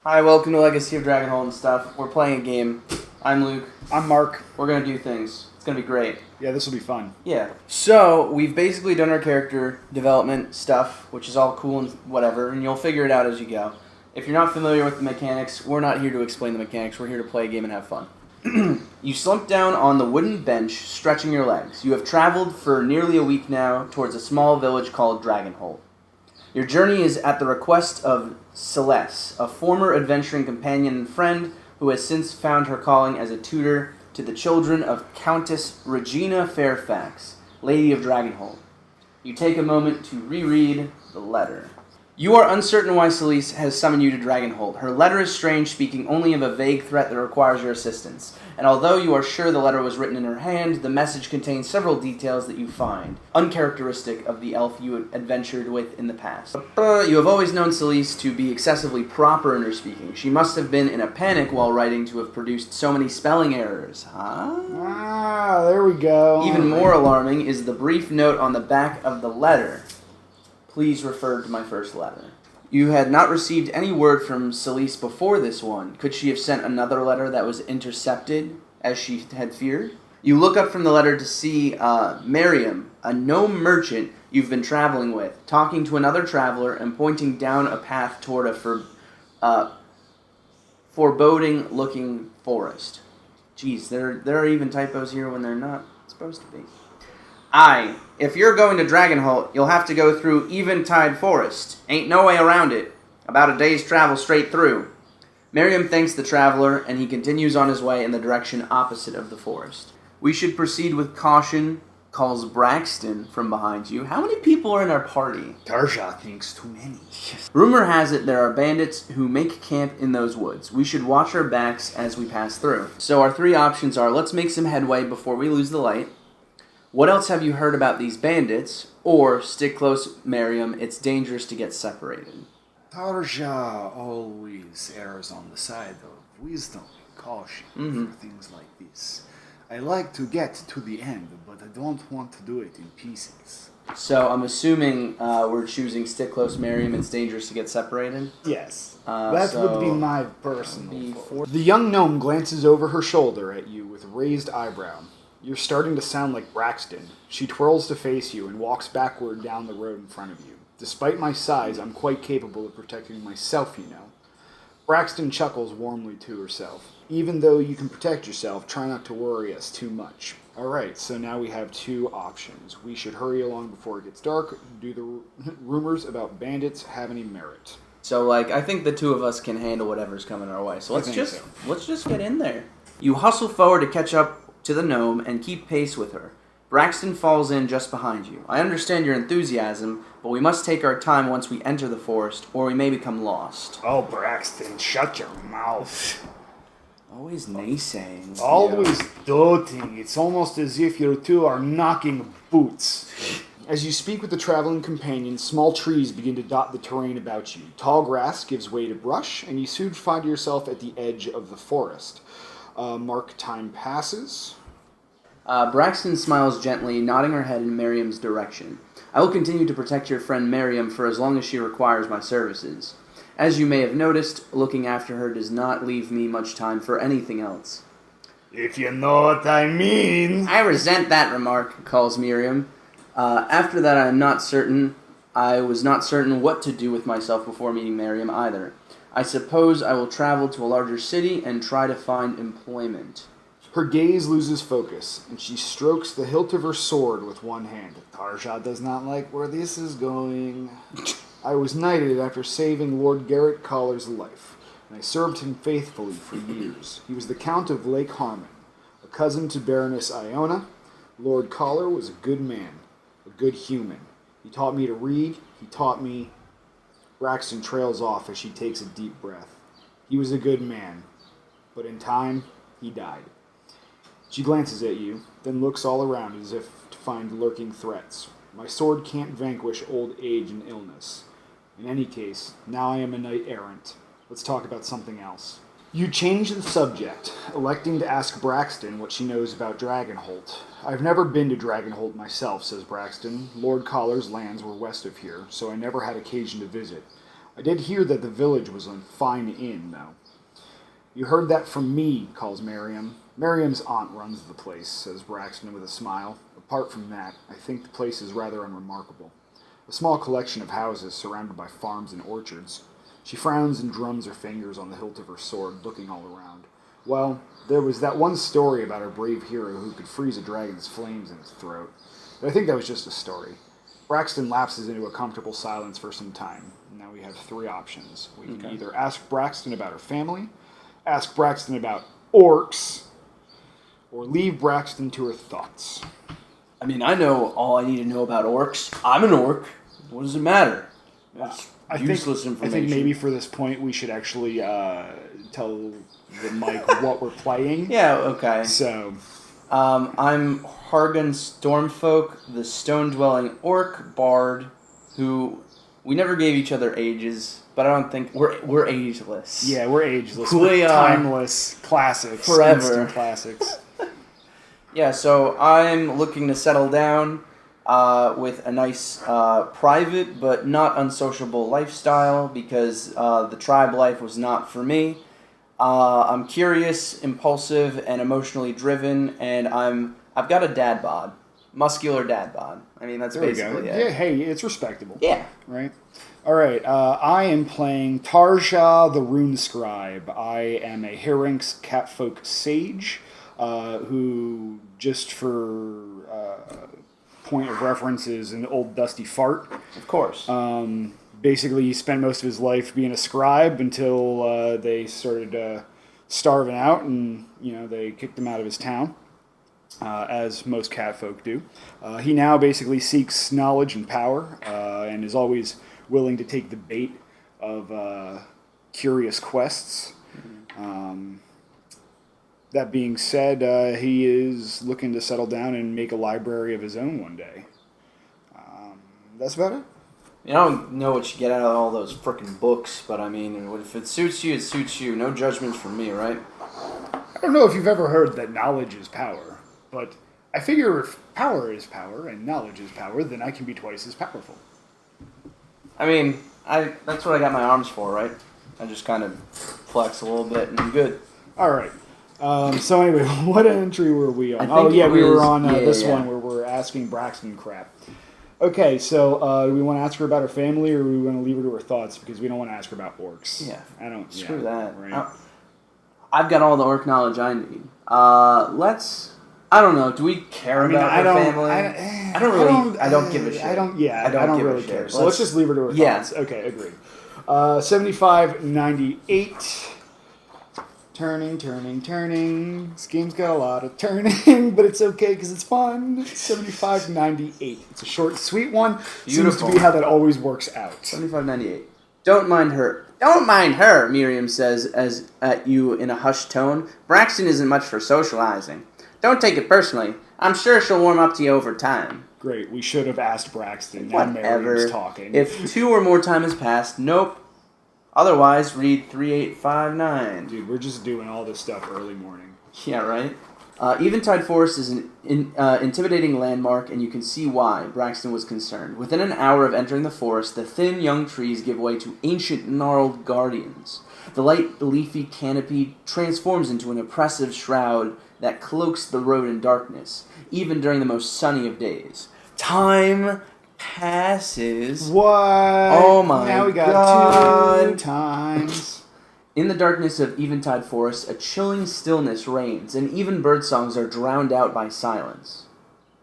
Hi, welcome to Legacy of Dragonholt and stuff. We're playing a game. I'm Luke. I'm Mark. We're going to do things. It's going to be great. Yeah, this will be fun. Yeah. So, we've basically done our character development stuff, which is all cool and whatever, and you'll figure it out as you go. If you're not familiar with the mechanics, we're not here to explain the mechanics. We're here to play a game and have fun. You slump down on the wooden bench, stretching your legs. You have traveled for nearly a week now towards a small village called Dragonholt. Your journey is at the request of Celeste, a former adventuring companion and friend who has since found her calling as a tutor to the children of Countess Regina Fairfax, Lady of Dragonholt. You take a moment to reread the letter. You are uncertain why Celeste has summoned you to Dragonholt. Her letter is strange, speaking only of a vague threat that requires your assistance. And although you are sure the letter was written in her hand, the message contains several details that you find uncharacteristic of the elf you adventured with in the past. You have always known Celeste to be excessively proper in her speaking. She must have been in a panic while writing to have produced so many spelling errors. There we go. Even more alarming is the brief note on the back of the letter. Please refer to my first letter. You had not received any word from Celeste before this one. Could she have sent another letter that was intercepted, as she had feared? You look up from the letter to see Miriam, a gnome merchant you've been traveling with, talking to another traveler and pointing down a path toward a foreboding-looking forest. Geez, there are even typos here when they're not supposed to be. Aye, if you're going to Dragonholt, you'll have to go through Eventide Forest. Ain't no way around it. About a day's travel straight through. Miriam thanks the traveler, and he continues on his way in the direction opposite of the forest. We should proceed with caution, calls Braxton from behind you. How many people are in our party? Tarja thinks too many. Rumor has it there are bandits who make camp in those woods. We should watch our backs as we pass through. So our three options are, let's make some headway before we lose the light. What else have you heard about these bandits? Or, stick close, Miriam, it's dangerous to get separated. Tarja always errs on the side of wisdom and caution for things like this. I like to get to the end, but I don't want to do it in pieces. So, I'm assuming we're choosing stick close, Miriam, it's dangerous to get separated? Yes. That would be my personal before. The young gnome glances over her shoulder at you with raised eyebrow. You're starting to sound like Braxton. She twirls to face you and walks backward down the road in front of you. Despite my size, I'm quite capable of protecting myself, you know. Braxton chuckles warmly to herself. Even though you can protect yourself, try not to worry us too much. Alright, so now we have two options. We should hurry along before it gets dark. Do the rumors about bandits have any merit? So, I think the two of us can handle whatever's coming our way. So let's just get in there. You hustle forward to catch up to the gnome and keep pace with her. Braxton falls in just behind you. I understand your enthusiasm, but we must take our time once we enter the forest, or we may become lost. Oh, Braxton, shut your mouth. Always naysaying. Always doting. It's almost as if you two are knocking boots. As you speak with the traveling companion, small trees begin to dot the terrain about you. Tall grass gives way to brush, and you soon find yourself at the edge of the forest. Mark, time passes. Braxton smiles gently, nodding her head in Miriam's direction. I will continue to protect your friend Miriam for as long as she requires my services. As you may have noticed, looking after her does not leave me much time for anything else. If you know what I mean. I resent that remark, calls Miriam. After that, I was not certain what to do with myself before meeting Miriam either. I suppose I will travel to a larger city and try to find employment. Her gaze loses focus, and she strokes the hilt of her sword with one hand. Tarja does not like where this is going. I was knighted after saving Lord Garrett Collar's life, and I served him faithfully for years. He was the Count of Lake Harmon, a cousin to Baroness Iona. Lord Collar was a good man, a good human. He taught me to read, he taught me... Braxton trails off as she takes a deep breath. He was a good man, but in time, he died. She glances at you, then looks all around as if to find lurking threats. My sword can't vanquish old age and illness. In any case, now I am a knight errant. Let's talk about something else. You change the subject, electing to ask Braxton what she knows about Dragonholt. I've never been to Dragonholt myself, says Braxton. Lord Collar's lands were west of here, so I never had occasion to visit. I did hear that the village was a fine inn, though. You heard that from me, calls Miriam. Miriam's aunt runs the place, says Braxton with a smile. Apart from that, I think the place is rather unremarkable. A small collection of houses surrounded by farms and orchards. She frowns and drums her fingers on the hilt of her sword, looking all around. Well, there was that one story about our brave hero who could freeze a dragon's flames in his throat. But I think that was just a story. Braxton lapses into a comfortable silence for some time. Now we have three options. We can either ask Braxton about her family, ask Braxton about orcs, or leave Braxton to her thoughts. I mean, I know all I need to know about orcs. I'm an orc. What does it matter? That's useless information. I think maybe for this point we should actually tell the mic what we're playing. Yeah, okay. So, I'm Hargan Stormfolk, the stone-dwelling orc bard, who we never gave each other ages, but I don't think we're ageless. Yeah, we're ageless. We're timeless classics, forever. Instant classics. Yeah, so I'm looking to settle down with a nice private but not unsociable lifestyle because the tribe life was not for me. I'm curious, impulsive, and emotionally driven, and I've got a dad bod. Muscular dad bod. I mean, that's basically it. Yeah, hey, it's respectable. Yeah. Right? All right, I am playing Tarja the Rune Scribe. I am a Herrinx Catfolk Sage, who, just for point of reference, is an old dusty fart. Of course. Basically, he spent most of his life being a scribe until they started starving out, and they kicked him out of his town, as most catfolk do. He now basically seeks knowledge and power, and is always willing to take the bait of curious quests. That being said, he is looking to settle down and make a library of his own one day. That's about it. I don't know what you get out of all those frickin' books, but I mean, if it suits you, it suits you. No judgments from me, right? I don't know if you've ever heard that knowledge is power, but I figure if power is power and knowledge is power, then I can be twice as powerful. I mean, that's what I got my arms for, right? I just kind of flex a little bit and I'm good. All right. So anyway, what entry were we on? We were on this one where we're asking Braxton crap. Okay, so do we want to ask her about her family, or do we want to leave her to her thoughts because we don't want to ask her about orcs? Yeah, I don't. Screw that. Right. I've got all the orc knowledge I need. I don't know. Do we care about her family? I don't give a shit. I don't really care. So let's just leave her to her thoughts. Okay, agreed. 75-98. Turning. This game's got a lot of turning, but it's okay because it's fun. 75-98. It's a short, sweet one. Beautiful. Seems to be how that always works out. 75-98. Don't mind her. Don't mind her, Miriam says at you in a hushed tone. Braxton isn't much for socializing. Don't take it personally. I'm sure she'll warm up to you over time. Great. We should have asked Braxton. Now Miriam's talking. If 2 or more time has passed, nope. Otherwise, read 3859. Dude, we're just doing all this stuff early morning. Yeah, right? Eventide Forest is an intimidating landmark, and you can see why Braxton was concerned. Within an hour of entering the forest, the thin young trees give way to ancient gnarled guardians. The light leafy canopy transforms into an oppressive shroud that cloaks the road in darkness, even during the most sunny of days. Time passes. What? Oh my god. Now we got 2 times. In the darkness of Eventide Forest, a chilling stillness reigns, and even birdsongs are drowned out by silence.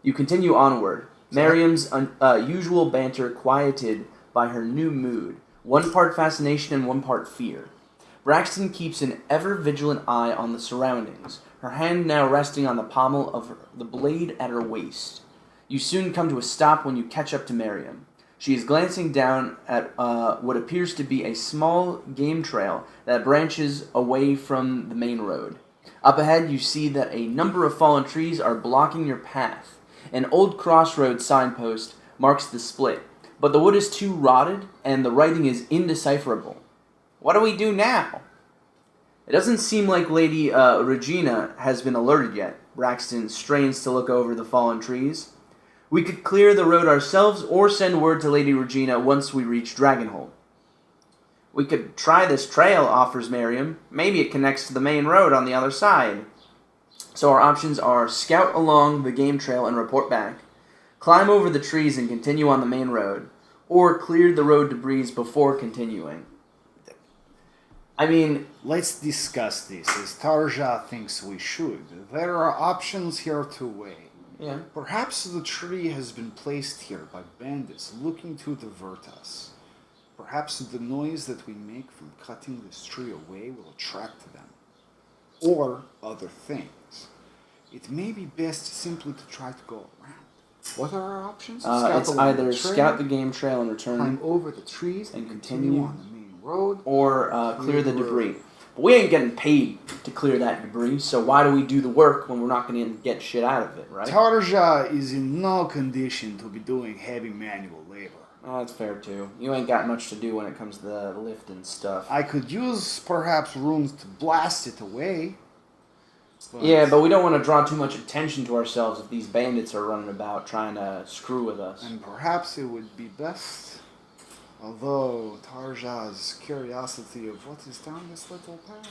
You continue onward, Miriam's usual banter quieted by her new mood, one part fascination and one part fear. Braxton keeps an ever-vigilant eye on the surroundings, her hand now resting on the pommel of the blade at her waist. You soon come to a stop when you catch up to Miriam. She is glancing down at what appears to be a small game trail that branches away from the main road. Up ahead, you see that a number of fallen trees are blocking your path. An old crossroads signpost marks the split, but the wood is too rotted and the writing is indecipherable. What do we do now? It doesn't seem like Lady Regina has been alerted yet. Braxton strains to look over the fallen trees. We could clear the road ourselves or send word to Lady Regina once we reach Dragonholt. We could try this trail, offers Miriam. Maybe it connects to the main road on the other side. So our options are scout along the game trail and report back, climb over the trees and continue on the main road, or clear the road debris before continuing. I mean... Let's discuss this, as Tarja thinks we should. There are options here to weigh. Yeah. Perhaps the tree has been placed here by bandits looking to divert us. Perhaps the noise that we make from cutting this tree away will attract them. Or other things. It may be best simply to try to go around. What are our options? It's either scout the game trail and return, climb over the trees and continue on the main road, or clear the debris. But we ain't getting paid to clear that debris, so why do we do the work when we're not going to get shit out of it, right? Tarja is in no condition to be doing heavy manual labor. Oh, that's fair too. You ain't got much to do when it comes to the lifting stuff. I could use perhaps runes to blast it away. But we don't want to draw too much attention to ourselves if these bandits are running about trying to screw with us. And perhaps it would be best, although Tarja's curiosity of what is down this little path.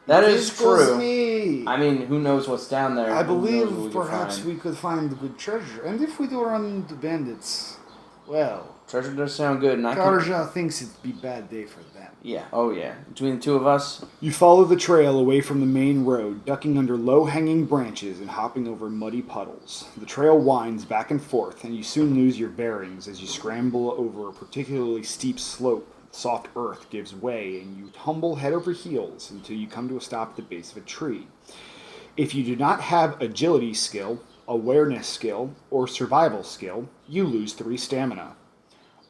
That is true. Me. I mean, who knows what's down there? I believe perhaps we could find good treasure. And if we do run into bandits, well... Treasure does sound good. And Tarja thinks it'd be a bad day for them. Yeah, oh yeah. Between the two of us... You follow the trail away from the main road, ducking under low-hanging branches and hopping over muddy puddles. The trail winds back and forth, and you soon lose your bearings as you scramble over a particularly steep slope. Soft earth gives way, and you tumble head over heels until you come to a stop at the base of a tree. If you do not have agility skill, awareness skill, or survival skill, you lose 3 stamina.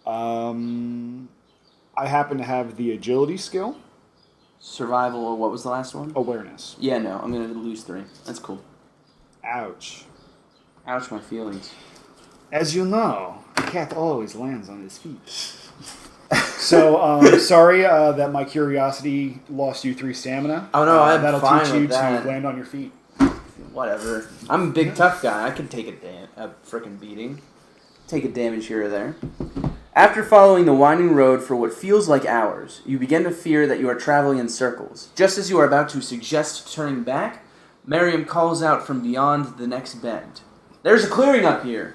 I happen to have the agility skill. Survival, or what was the last one? Awareness. Yeah, no, I'm going to lose 3. That's cool. Ouch. Ouch, my feelings. As you know, a cat always lands on his feet. So, sorry that my curiosity lost you 3 stamina. Oh no, I'm that'll fine teach you with that. to land on your feet. Whatever. I'm a big tough guy. I can take a frickin' beating. Take a damage here or there. After following the winding road for what feels like hours, you begin to fear that you are traveling in circles. Just as you are about to suggest turning back, Miriam calls out from beyond the next bend. There's a clearing up here!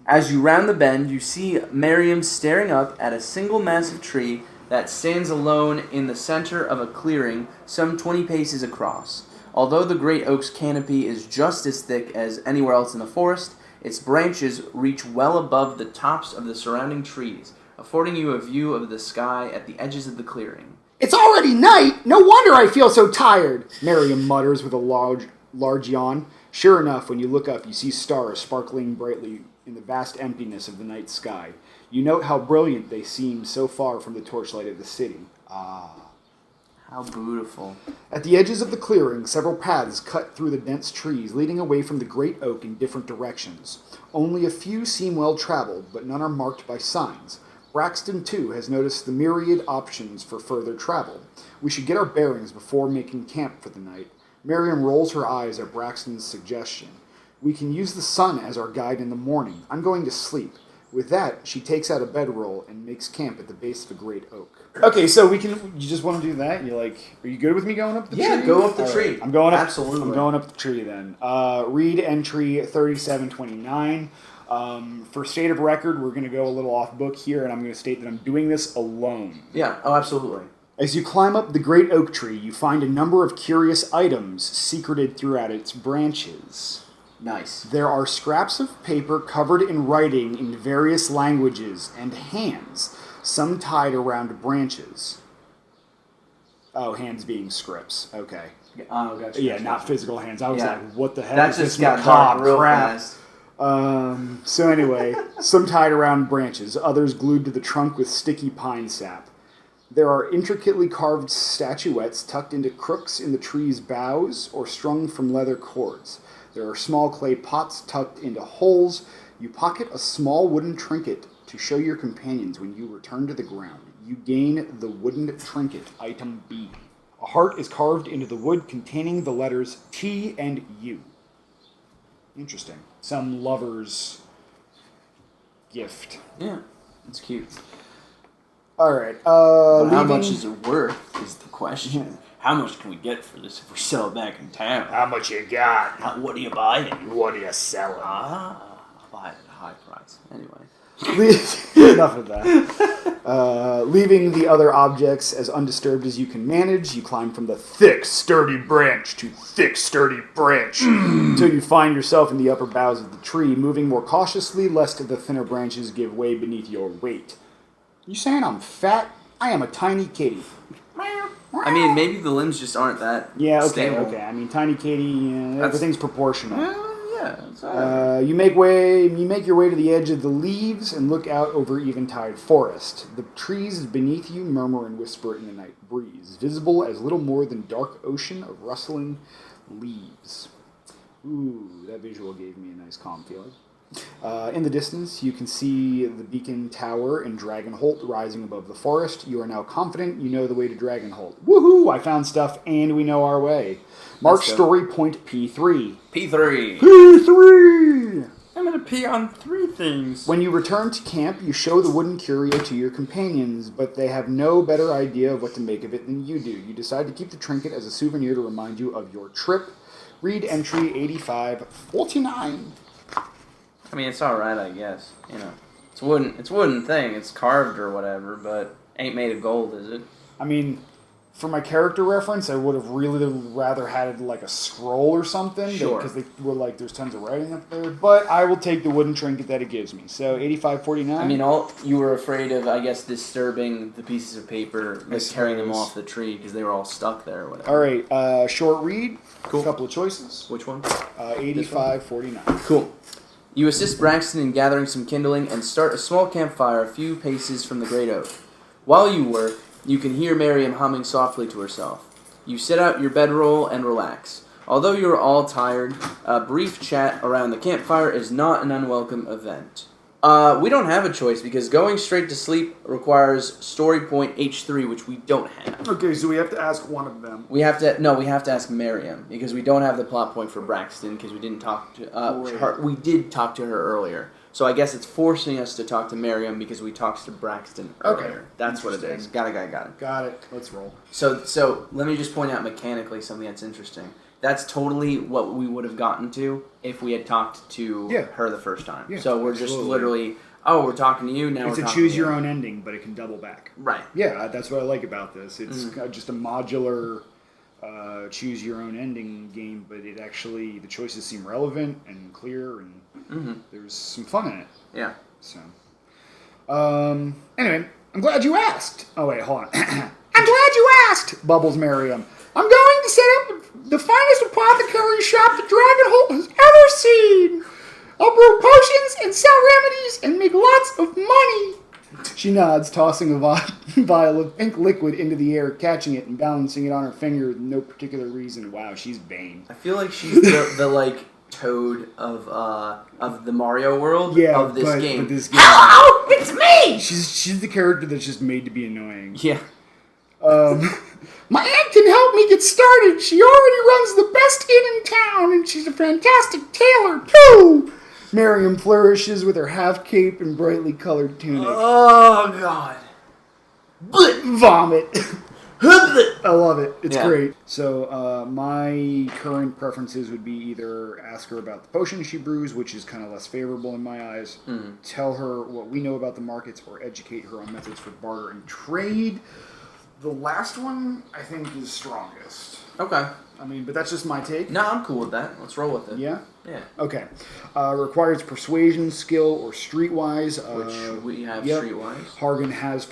As you round the bend, you see Miriam staring up at a single massive tree that stands alone in the center of a clearing some 20 paces across. Although the great oak's canopy is just as thick as anywhere else in the forest, its branches reach well above the tops of the surrounding trees, affording you a view of the sky at the edges of the clearing. It's already night! No wonder I feel so tired! Miriam mutters with a large yawn. Sure enough, when you look up, you see stars sparkling brightly in the vast emptiness of the night sky. You note how brilliant they seem so far from the torchlight of the city. Ah. How beautiful. At the edges of the clearing, several paths cut through the dense trees, leading away from the great oak in different directions. Only a few seem well traveled, but none are marked by signs. Braxton, too, has noticed the myriad options for further travel. We should get our bearings before making camp for the night. Miriam rolls her eyes at Braxton's suggestion. We can use the sun as our guide in the morning. I'm going to sleep. With that, she takes out a bedroll and makes camp at the base of a great oak. Okay, so you just want to do that? Are you good with me going up the tree? Yeah, go up the tree. Right. I'm going up. Absolutely. I'm going up the tree then. Read entry 3729. For state of record, we're going to go a little off book here, and I'm going to state that I'm doing this alone. Yeah, oh, absolutely. As you climb up the great oak tree, you find a number of curious items secreted throughout its branches. Nice. There are scraps of paper covered in writing in various languages and hands, some tied around branches. Oh, hands being scripts. Okay. Oh, gotcha. Yeah, not physical hands. I was like, what the heck That is just this got dark macabre real crap? fast. So anyway, some tied around branches, others glued to the trunk with sticky pine sap. There are intricately carved statuettes tucked into crooks in the tree's boughs or strung from leather cords. There are small clay pots tucked into holes. You pocket a small wooden trinket to show your companions when you return to the ground. You gain the wooden trinket, item B. A heart is carved into the wood containing the letters T and U. Interesting. Some lover's gift. Yeah, it's cute. All right. But how Leaving- much is it worth is the question. How much can we get for this if we sell it back in town? How much you got? What are you buying? What are you selling? I'll buy it at a high price. Anyway. Enough of that. Leaving the other objects as undisturbed as you can manage, you climb from the thick, sturdy branch to thick, sturdy branch until you find yourself in the upper boughs of the tree, moving more cautiously lest the thinner branches give way beneath your weight. You saying I'm fat? I am a tiny kitty. I mean, maybe the limbs just aren't that stable. Okay. I mean, tiny kitty, everything's proportional. Yeah, it's all right. You make your way to the edge of the leaves and look out over eventide forest. The trees beneath you murmur and whisper in the night breeze, visible as little more than dark ocean of rustling leaves. Ooh, that visual gave me a nice calm feeling. In the distance, you can see the beacon tower in Dragonholt rising above the forest. You are now confident you know the way to Dragonholt. Woohoo! I found stuff and we know our way. Mark story point P3. P3. P3! I'm gonna pee on 3 things. When you return to camp, you show the wooden curio to your companions, but they have no better idea of what to make of it than you do. You decide to keep the trinket as a souvenir to remind you of your trip. Read entry 8549. I mean, it's all right, I guess. You know, it's wooden thing. It's carved or whatever, but ain't made of gold, is it? I mean, for my character reference, I would have really rather had it like a scroll or something. Sure. Because they were like, there's tons of writing up there. But I will take the wooden trinket that it gives me. So 8549. I mean, you were afraid of, I guess, disturbing the pieces of paper, like carrying them off the tree because they were all stuck there or whatever. All right, short read. Cool. A couple of choices. Which one? 8549. Cool. You assist Braxton in gathering some kindling and start a small campfire a few paces from the great oak. While you work, you can hear Miriam humming softly to herself. You sit out your bedroll and relax. Although you are all tired, a brief chat around the campfire is not an unwelcome event. We don't have a choice because going straight to sleep requires story point H3, which we don't have. Okay, so we have to ask one of them. We have to ask Miriam because we don't have the plot point for Braxton because we didn't talk to her. We did talk to her earlier, so I guess it's forcing us to talk to Miriam because we talked to Braxton earlier. Okay. That's what it is. Got it. Got it. Let's roll. So let me just point out mechanically something that's interesting. That's totally what we would have gotten to if we had talked to her the first time. Yeah, so we're just literally, we're talking to you, now it's we're talking to you. It's a choose your own ending, but it can double back. Right. Yeah, that's what I like about this. It's just a modular choose your own ending game, but it actually, the choices seem relevant and clear, and there's some fun in it. Yeah. So, anyway, I'm glad you asked. Oh, wait, hold on. I'm glad you asked, bubbles Miriam. I'm going to set up the finest apothecary shop the Dragonholt has ever seen. I'll brew potions and sell remedies and make lots of money. She nods, tossing a vial of pink liquid into the air, catching it and balancing it on her finger with no particular reason. Wow, she's Bane. I feel like she's the like Toad of the Mario world of this game. But this game. Hello, it's me. She's the character that's just made to be annoying. Yeah. My aunt can help me get started. She already runs the best inn in town, and she's a fantastic tailor, too! Miriam flourishes with her half cape and brightly colored tunic. Oh, God. Vomit. I love it. It's great. So, my current preferences would be either ask her about the potion she brews, which is kind of less favorable in my eyes, tell her what we know about the markets, or educate her on methods for barter and trade. The last one, I think, is strongest. Okay. I mean, but that's just my take. No, I'm cool with that. Let's roll with it. Yeah? Yeah. Okay. Requires persuasion, skill, or streetwise. Which we have streetwise. Hargan has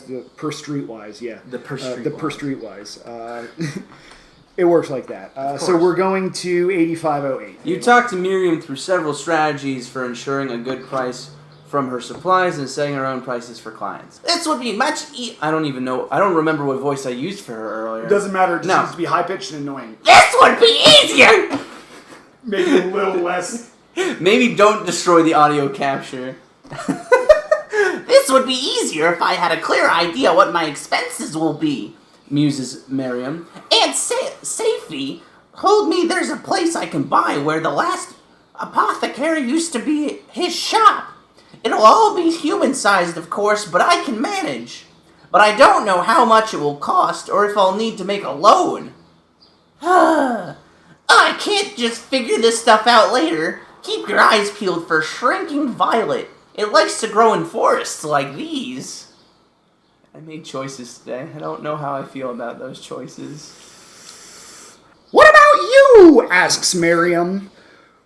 the per streetwise, yeah. The per streetwise. It works like that. So we're going to 8508. You talk to Miriam through several strategies for ensuring a good price from her supplies and setting her own prices for clients. This would be much I don't even know. I don't remember what voice I used for her earlier. It doesn't matter. It just needs to be high-pitched and annoying. This would be easier! Maybe a little less. Maybe don't destroy the audio capture. This would be easier if I had a clear idea what my expenses will be, muses Miriam. And Safety told me there's a place I can buy where the last apothecary used to be his shop. It'll all be human-sized, of course, but I can manage. But I don't know how much it will cost, or if I'll need to make a loan. I can't just figure this stuff out later. Keep your eyes peeled for shrinking violet. It likes to grow in forests like these. I made choices today. I don't know how I feel about those choices. What about you? Asks Miriam.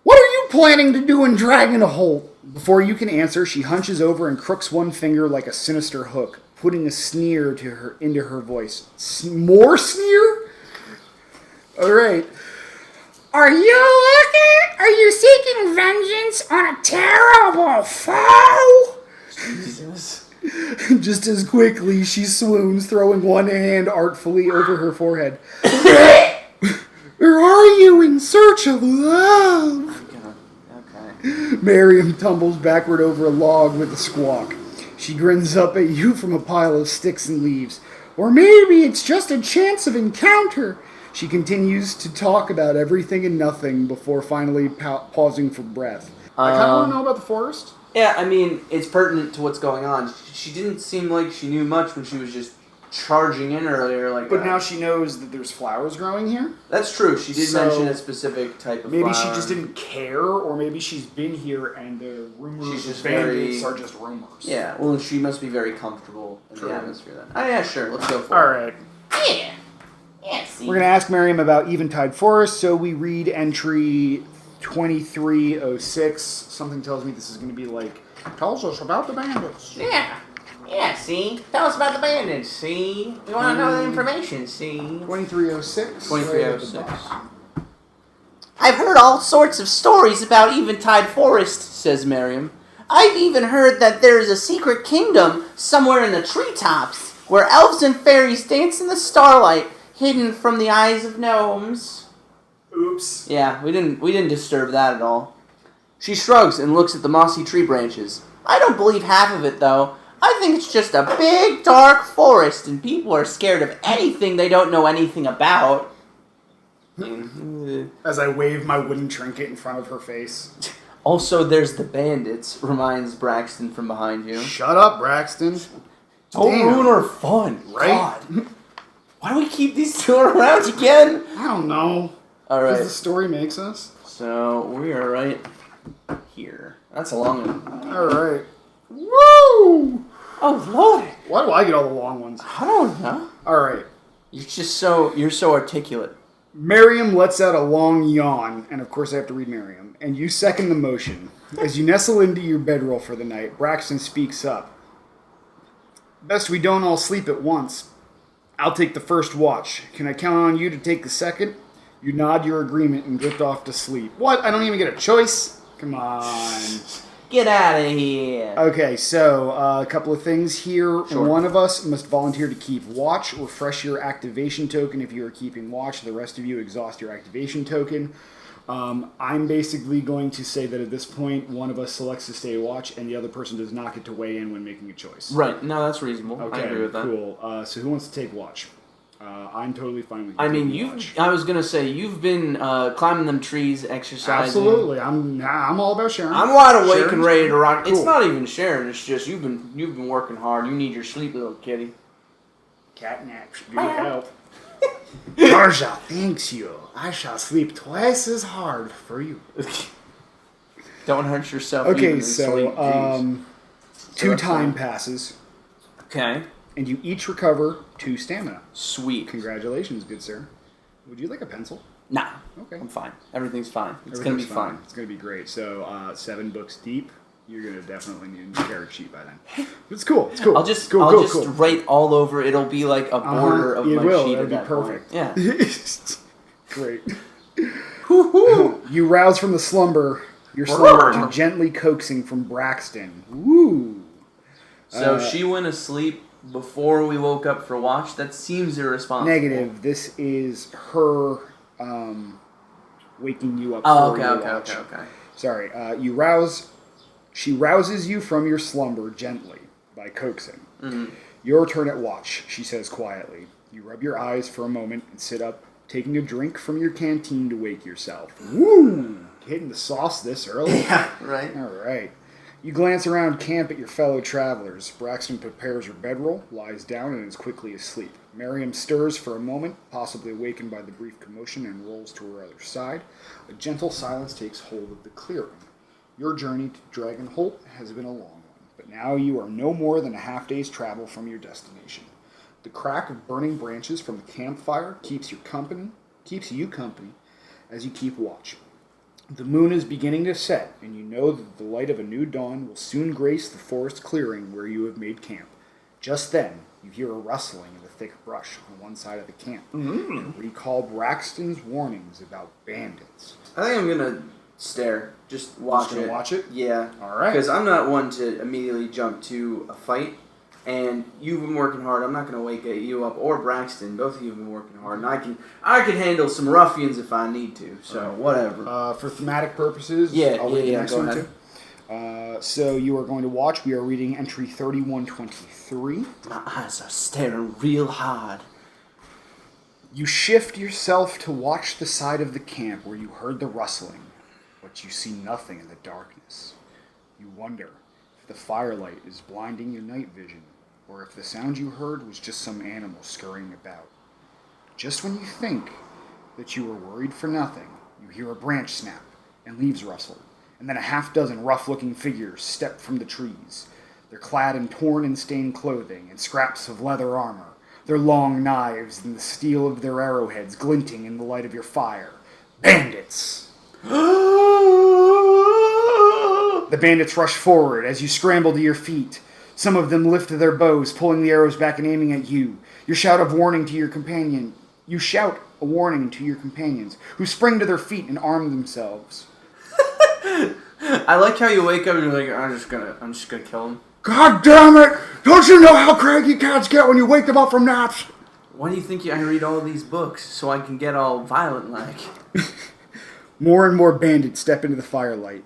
What are you planning to do in Dragonholt? Before you can answer, she hunches over and crooks one finger like a sinister hook, putting a sneer into her voice. More sneer? All right. Are you looking? Are you seeking vengeance on a terrible foe? Jesus. Just as quickly, she swoons, throwing one hand artfully over her forehead. Or are you in search of love? Okay. Miriam tumbles backward over a log with a squawk. She grins up at you from a pile of sticks and leaves. Or maybe it's just a chance of encounter. She continues to talk about everything and nothing before finally pausing for breath. I kind of want to know about the forest. Yeah, I mean, it's pertinent to what's going on. She didn't seem like she knew much when she was just charging in earlier like But that. now she knows that there's flowers growing here? That's true. She did mention a specific type of maybe flower. she just didn't care, or maybe she's been here and the rumors She's just of bandits very- are just rumors. Yeah, well, she must be very comfortable in the atmosphere then. Oh, yeah, sure. Let's go for All it. right. Yeah. Yeah, see. We're going to ask Miriam about Eventide Forest, so we read entry 2306. Something tells me this is going to be like, tells us about the bandits. Yeah. Yeah, see? Tell us about the bandits, see? We want to know the information, see? 2306? 2306. I've heard all sorts of stories about Eventide Forest, Says Miriam. I've even heard that there is a secret kingdom somewhere in the treetops where elves and fairies dance in the starlight, hidden from the eyes of gnomes. Oops. Yeah, we didn't disturb that at all. She shrugs and looks at the mossy tree branches. I don't believe half of it, though. I think it's just a big, dark forest, and people are scared of anything they don't know anything about. As I wave my wooden trinket in front of her face. Also, there's the bandits, reminds Braxton from behind you. Shut up, Braxton. Don't Damn. ruin our fun. Right? God. Why do we keep these two around again? I don't know. All Because right. the story makes us. So, we are right here. That's a long one. All right. Woo! Oh, Lord. Why do I get all the long ones? I don't know. All right. You're so articulate. Miriam lets out a long yawn, and of course I have to read Miriam, and you second the motion. As you nestle into your bedroll for the night, Braxton speaks up. Best we don't all sleep at once. I'll take the first watch. Can I count on you to take the second? You nod your agreement and drift off to sleep. What? I don't even get a choice? Come on. Get out of here. Okay, so a couple of things here. Sure. One of us must volunteer to keep watch. Refresh your activation token if you are keeping watch. The rest of you exhaust your activation token. I'm basically going to say that at this point, one of us selects to stay watch, and the other person does not get to weigh in when making a choice. Right. No, that's reasonable. Okay, I agree with that. cool. So who wants to take watch? I'm totally fine with you. I mean, taking watch. I was gonna say you've been climbing them trees, exercising. Absolutely. I'm all about sharing. I'm wide awake Sharon's and ready to rock. cool. It's not even sharing. It's just you've been working hard. You need your sleep, little kitty. Cat nap should be help. Tarja thanks you. I shall sleep twice as hard for you. Don't hurt yourself. even Okay, in sleep. so Jeez. two that's time fine. passes, Okay. and you each recover 2 stamina. Sweet. Congratulations, good sir. Would you like a pencil? Nah. Okay. I'm fine. Everything's fine. It's gonna be Everything's fine. It's gonna be great. So 7 books deep. You're gonna definitely need a character sheet by then. It's cool. It's cool. I'll just cool. write all over. It'll be like a border of it my will. sheet It'll at be that perfect. point. Yeah. Great. You rouse from the slumber. Your slumber to gently coaxing from Braxton. Woo. So she went asleep before we woke up for watch. That seems irresponsible. Negative. This is her waking you up. Oh, for okay, your okay, watch. okay. Sorry. You rouse. She rouses you from your slumber gently by coaxing. Mm-hmm. Your turn at watch, she says quietly. You rub your eyes for a moment and sit up, taking a drink from your canteen to wake yourself. Woo! Hitting the sauce this early? Yeah, right. All right. You glance around camp at your fellow travelers. Braxton prepares her bedroll, lies down, and is quickly asleep. Miriam stirs for a moment, possibly awakened by the brief commotion, and rolls to her other side. A gentle silence takes hold of the clearing. Your journey to Dragonholt has been a long one, but now you are no more than a half-day's travel from your destination. The crack of burning branches from the campfire keeps you company as you keep watch. The moon is beginning to set, and you know that the light of a new dawn will soon grace the forest clearing where you have made camp. Just then, you hear a rustling in the thick brush on one side of the camp. And recall Braxton's warnings about bandits. I think I'm gonna stare. Just watch it. Watch it? Yeah. All right. Because I'm not one to immediately jump to a fight. And you've been working hard. I'm not going to wake you up, or Braxton. Both of you have been working hard, and I can handle some ruffians if I need to. So whatever. For thematic purposes, yeah, I'll read the yeah. next Go one ahead. too. So you are going to watch. We are reading entry 3123. My eyes are staring real hard. You shift yourself to watch the side of the camp where you heard the rustling, but you see nothing in the darkness. You wonder if the firelight is blinding your night vision, or if the sound you heard was just some animal scurrying about. Just when you think that you are worried for nothing, you hear a branch snap and leaves rustle, and then a half-dozen rough-looking figures step from the trees. They're clad in torn and stained clothing and scraps of leather armor, their long knives and the steel of their arrowheads glinting in the light of your fire. Bandits! The bandits rush forward as you scramble to your feet. Some of them lift their bows, pulling the arrows back and aiming at you. You shout a warning to your companions, who spring to their feet and arm themselves. I like how you wake up and you're like, I'm just gonna kill him. God damn it! Don't you know how cranky cats get when you wake them up from naps? Why do you think I read all these books so I can get all violent like? More and more bandits step into the firelight.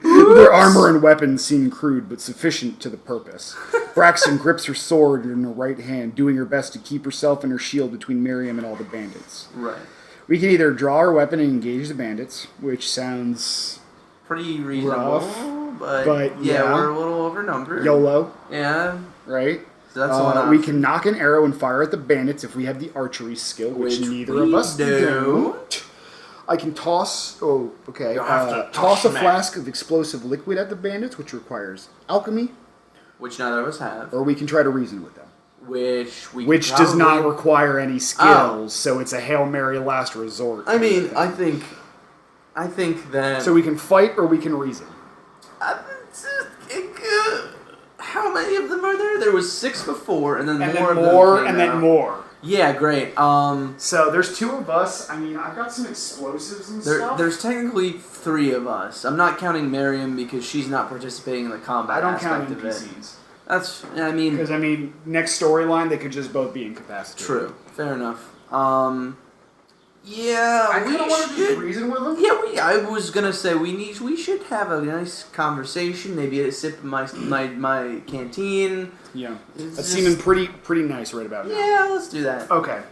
Their armor and weapons seem crude, but sufficient to the purpose. Braxton grips her sword in her right hand, doing her best to keep herself and her shield between Miriam and all the bandits. Right. We can either draw our weapon and engage the bandits, which sounds pretty reasonable, rough, but yeah, we're a little overnumbered. YOLO. Yeah. Right? So that's one option. We can knock an arrow and fire at the bandits if we have the archery skill, which neither of us do. I can toss. Oh, okay. Toss a flask of explosive liquid at the bandits, which requires alchemy, which neither of us have. or we can try to reason with them, which does not require any skills. So it's a Hail Mary last resort. I mean, I think that. So we can fight or we can reason. How many of them are there? There was 6 before, and then more, and then more. Yeah, great. So there's 2 of us. I mean, I've got some explosives and stuff. There's technically 3 of us. I'm not counting Miriam because she's not participating in the combat. I don't aspect count of NPCs. That's, I mean... Because, next storyline, they could just both be incapacitated. True. Fair enough. Yeah, I kind of want to just reason with them. Yeah, I was gonna say we should have a nice conversation. Maybe a sip of my canteen. Yeah, that's seeming pretty nice right about now. Yeah, let's do that. Okay.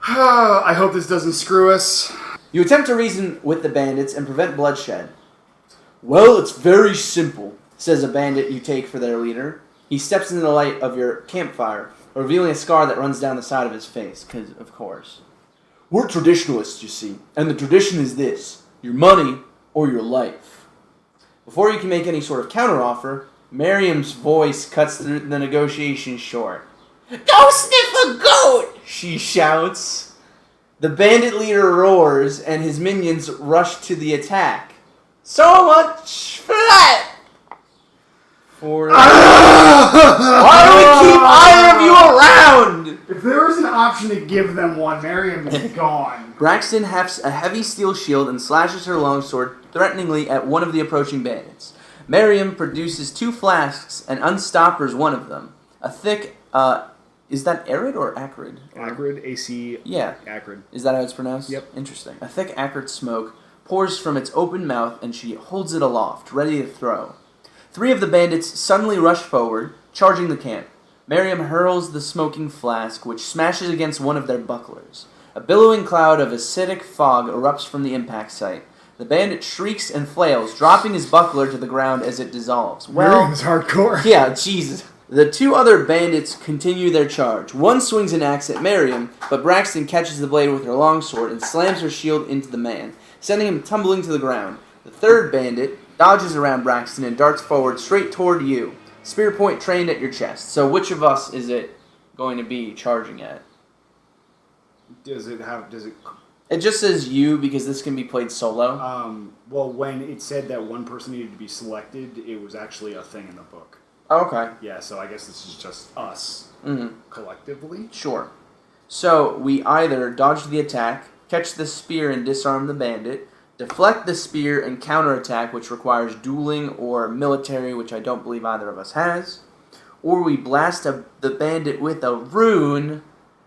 I hope this doesn't screw us. You attempt to reason with the bandits and prevent bloodshed. Well, it's very simple, says a bandit you take for their leader. He steps into the light of your campfire, revealing a scar that runs down the side of his face, because, of course. We're traditionalists, you see, and the tradition is this: your money or your life. Before you can make any sort of counteroffer, Miriam's voice cuts through the negotiation short. Go sniff a goat! She shouts. The bandit leader roars, and his minions rush to the attack. So much for that! Why do we keep either of you around? If there was an option to give them one, Miriam is gone. Braxton hefts a heavy steel shield and slashes her longsword threateningly at one of the approaching bandits. Miriam produces 2 flasks and unstoppers one of them. A thick, is that arid or acrid? Acrid, AC, yeah. acrid. Is that how it's pronounced? Yep. Interesting. A thick acrid smoke pours from its open mouth and she holds it aloft, ready to throw. 3 of the bandits suddenly rush forward, charging the camp. Miriam hurls the smoking flask, which smashes against one of their bucklers. A billowing cloud of acidic fog erupts from the impact site. The bandit shrieks and flails, dropping his buckler to the ground as it dissolves. Well, Miriam's hardcore. yeah, Jesus. The two other bandits continue their charge. One swings an axe at Miriam, but Braxton catches the blade with her longsword and slams her shield into the man, sending him tumbling to the ground. The third bandit dodges around Braxton and darts forward straight toward you. Spear point trained at your chest. So which of us is it going to be charging at? Does it? It just says you because this can be played solo. Well, when it said that one person needed to be selected, it was actually a thing in the book. Okay. Yeah, so I guess this is just us collectively. Sure. So we either dodge the attack, catch the spear and disarm the bandit, deflect the spear and counterattack, which requires dueling or military, which I don't believe either of us has, or we blast the bandit with a rune.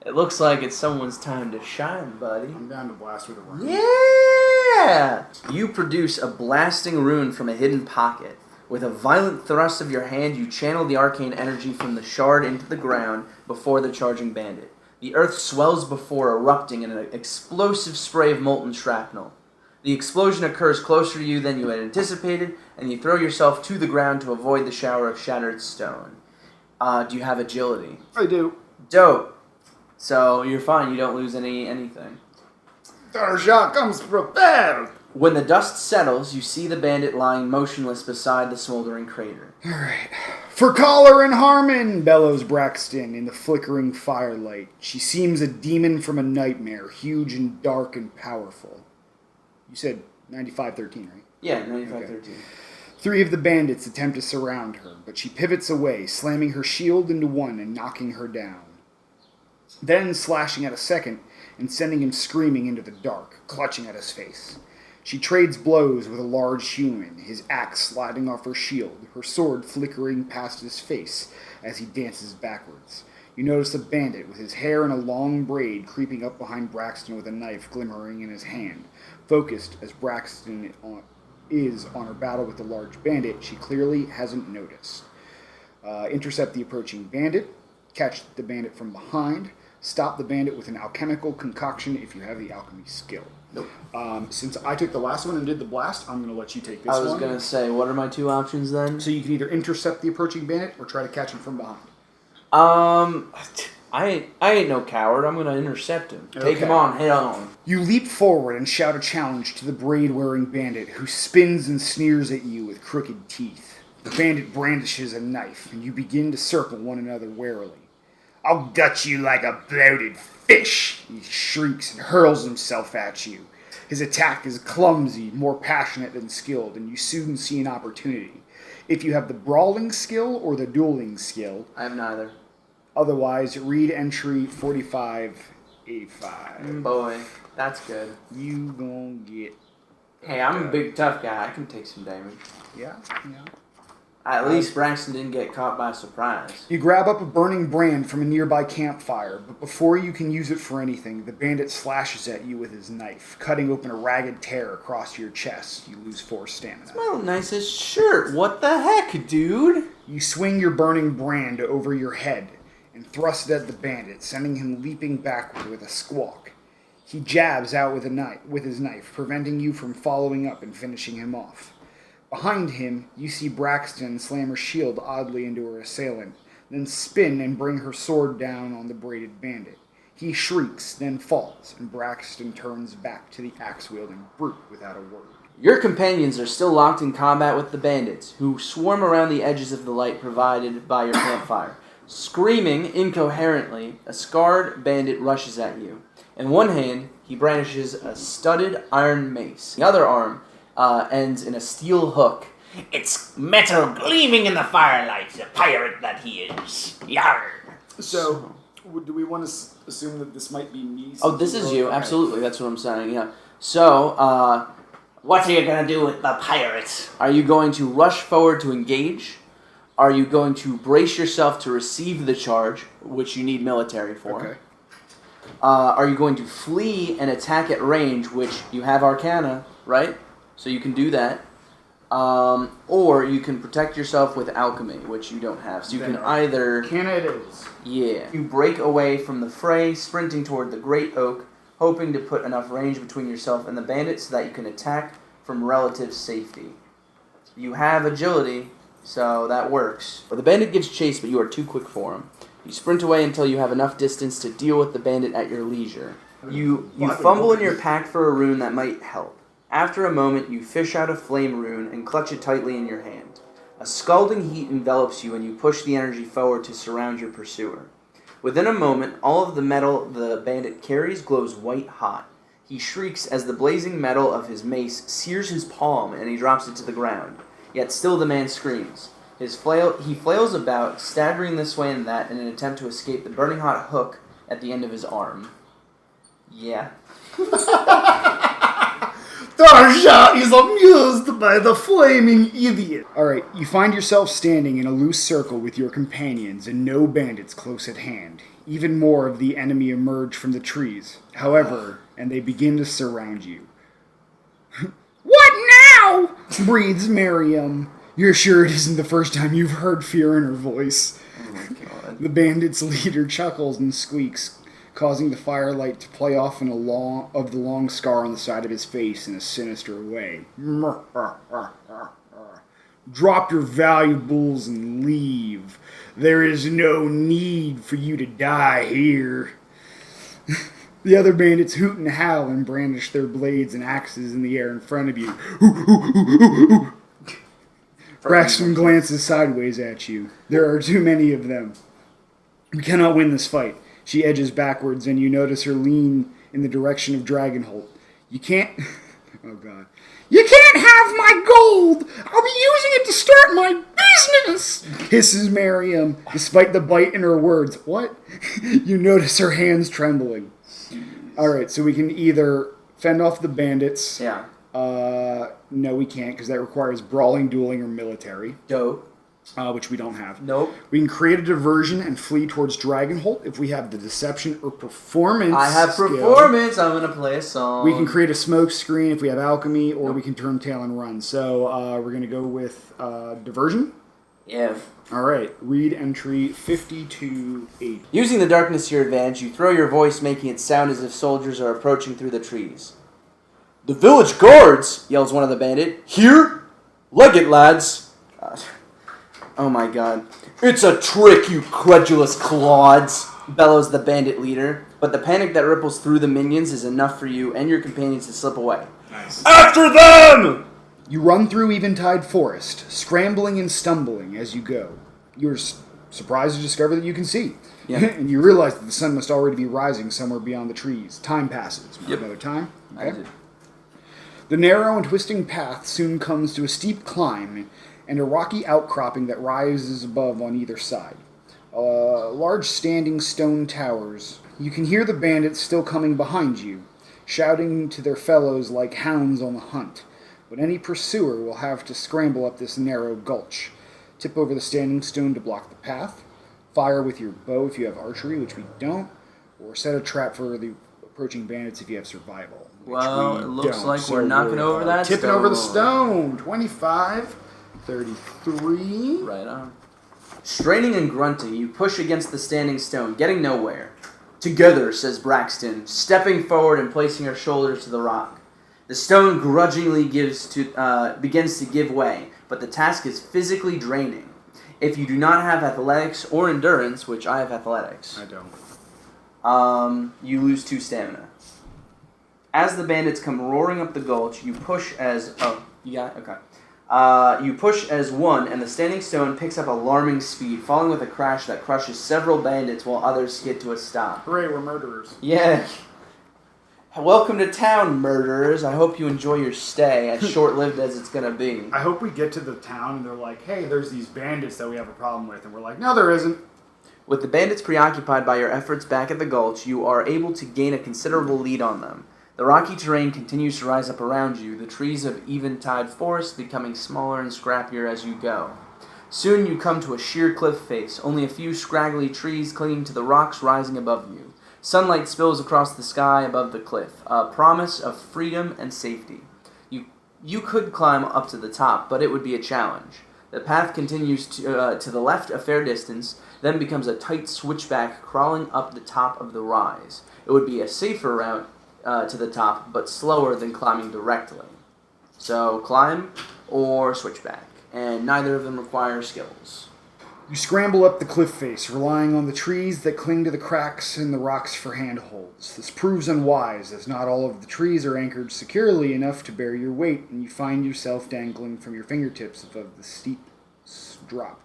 It looks like it's someone's time to shine, buddy. I'm down to blast with a rune. Yeah! You produce a blasting rune from a hidden pocket. With a violent thrust of your hand, you channel the arcane energy from the shard into the ground before the charging bandit. The earth swells before erupting in an explosive spray of molten shrapnel. The explosion occurs closer to you than you had anticipated, and you throw yourself to the ground to avoid the shower of shattered stone. Do you have agility? I do. Dope. So you're fine. You don't lose anything. Tarja comes prepared. When the dust settles, you see the bandit lying motionless beside the smoldering crater. All right. For Collar and Harmon, bellows Braxton in the flickering firelight. She seems a demon from a nightmare, huge and dark and powerful. You said 95-13, right? Yeah, 95-13. Okay. 3 of the bandits attempt to surround her, but she pivots away, slamming her shield into one and knocking her down. Then slashing at a second and sending him screaming into the dark, clutching at his face. She trades blows with a large human, his axe sliding off her shield, her sword flickering past his face as he dances backwards. You notice a bandit with his hair in a long braid creeping up behind Braxton with a knife glimmering in his hand. Focused as Braxton is on her battle with the large bandit, she clearly hasn't noticed. Intercept the approaching bandit, catch the bandit from behind, stop the bandit with an alchemical concoction if you have the alchemy skill. Nope. Since I took the last one and did the blast, I'm going to let you take this one. I was going to say, what are my 2 options then? So you can either intercept the approaching bandit or try to catch him from behind. I ain't no coward. I'm going to intercept him. Okay. Take him on, head on. You leap forward and shout a challenge to the braid-wearing bandit, who spins and sneers at you with crooked teeth. The bandit brandishes a knife, and you begin to circle one another warily. "I'll gut you like a bloated fish," he shrieks and hurls himself at you. His attack is clumsy, more passionate than skilled, and you soon see an opportunity. If you have the brawling skill or the dueling skill. I have neither. Otherwise, read entry 4585. Boy, that's good. You gonna get... Hey, I'm a big tough guy. I can take some damage. Yeah. At least Braxton didn't get caught by surprise. You grab up a burning brand from a nearby campfire, but before you can use it for anything, the bandit slashes at you with his knife, cutting open a ragged tear across your chest. You lose 4 stamina. It's my nicest shirt. What the heck, dude? You swing your burning brand over your head and thrust it at the bandit, sending him leaping backward with a squawk. He jabs out with his knife, preventing you from following up and finishing him off. Behind him, you see Braxton slam her shield oddly into her assailant, then spin and bring her sword down on the braided bandit. He shrieks, then falls, and Braxton turns back to the axe-wielding brute without a word. Your companions are still locked in combat with the bandits, who swarm around the edges of the light provided by your campfire. Screaming incoherently, a scarred bandit rushes at you. In one hand, he brandishes a studded iron mace. The other arm ends in a steel hook. "It's metal gleaming in the firelight, the pirate that he is. Yarr!" So, do we want to assume that this might be me? Oh, this is you. Absolutely. That's what I'm saying, yeah. So, What are you gonna do with the pirates? are you going to rush forward to engage? Are you going to brace yourself to receive the charge, which you need military for? Okay. Are you going to flee and attack at range, which you have Arcana, right? So you can do that. Or you can protect yourself with Alchemy, which you don't have. So you can either... Arcana it is. Yeah. You break away from the fray, sprinting toward the Great Oak, hoping to put enough range between yourself and the bandit so that you can attack from relative safety. You have agility, so that works. The bandit gives chase, but you are too quick for him. You sprint away until you have enough distance to deal with the bandit at your leisure. You fumble in your pack for a rune that might help. After a moment, you fish out a flame rune and clutch it tightly in your hand. A scalding heat envelops you and you push the energy forward to surround your pursuer. Within a moment, all of the metal the bandit carries glows white hot. He shrieks as the blazing metal of his mace sears his palm and he drops it to the ground. Yet still the man screams. He flails about, staggering this way and that in an attempt to escape the burning hot hook at the end of his arm. Yeah. Tarja is amused by the flaming idiot. Alright, you find yourself standing in a loose circle with your companions and no bandits close at hand. Even more of the enemy emerge from the trees. However, and they begin to surround you. What now? Breathes Miriam. You're sure it isn't the first time you've heard fear in her voice. Oh my god. The bandit's leader chuckles and squeaks, causing the firelight to play off the long scar on the side of his face in a sinister way. Drop your valuables and leave. There is no need for you to die here. The other bandits hoot and howl and brandish their blades and axes in the air in front of you. Braxton glances sideways at you. There are too many of them. You cannot win this fight. She edges backwards and you notice her lean in the direction of Dragonholt. You can't... Oh god. You can't have my gold! I'll be using it to start my business! Hisses Miriam, despite the bite in her words. What? You notice her hands trembling. Alright, so we can either fend off the bandits. Yeah. No, we can't, because that requires brawling, dueling, or military. Dope. Which we don't have. Nope. We can create a diversion and flee towards Dragonholt if we have the deception or performance. I have skill. performance. I'm gonna play a song. We can create a smoke screen if we have alchemy, or we can turn tail and run. So we're gonna go with diversion. Yeah. All right. Read entry 52-8. Using the darkness to your advantage, you throw your voice, making it sound as if soldiers are approaching through the trees. The village guards! Yells one of the bandit. Here? Leg it, lads. Oh my god. It's a trick, you credulous clods! Bellows the bandit leader. But the panic that ripples through the minions is enough for you and your companions to slip away. Nice. After them! You run through Eventide Forest, scrambling and stumbling as you go. You're surprised to discover that you can see. Yeah. And you realize that the sun must already be rising somewhere beyond the trees. Time passes. Yep. Another time. I did. The narrow and twisting path soon comes to a steep climb and a rocky outcropping that rises above on either side. Large standing stone towers. You can hear the bandits still coming behind you, shouting to their fellows like hounds on the hunt. But any pursuer will have to scramble up this narrow gulch, tip over the standing stone to block the path, fire with your bow if you have archery, which we don't, or set a trap for the approaching bandits if you have survival. Well, it looks don't. like So we're knocking over that tipping stone. over the stone. 25, 33. Right on. Straining and grunting, you push against the standing stone, getting nowhere. Together, says Braxton, stepping forward and placing her shoulders to the rock. The stone grudgingly begins to give way, but the task is physically draining. If you do not have athletics or endurance, which I have athletics, I don't. You lose 2 stamina. As the bandits come roaring up the gulch, you push as... Oh, you got it? Okay. You push as one, and the standing stone picks up alarming speed, falling with a crash that crushes several bandits while others skid to a stop. Hooray, we're murderers. Yeah. Welcome to town, murderers. I hope you enjoy your stay, as short-lived as it's going to be. I hope we get to the town and they're like, hey, there's these bandits that we have a problem with. And we're like, no, there isn't. With the bandits preoccupied by your efforts back at the gulch, you are able to gain a considerable lead on them. The rocky terrain continues to rise up around you, the trees of Eventide Forest becoming smaller and scrappier as you go. Soon you come to a sheer cliff face, only a few scraggly trees clinging to the rocks rising above you. Sunlight spills across the sky above the cliff, a promise of freedom and safety. You could climb up to the top, but it would be a challenge. The path continues to the left a fair distance, then becomes a tight switchback crawling up the top of the rise. It would be a safer route to the top, but slower than climbing directly. So climb or switchback, and neither of them require skills. You scramble up the cliff face, relying on the trees that cling to the cracks in the rocks for handholds. This proves unwise, as not all of the trees are anchored securely enough to bear your weight, and you find yourself dangling from your fingertips above the steep drop.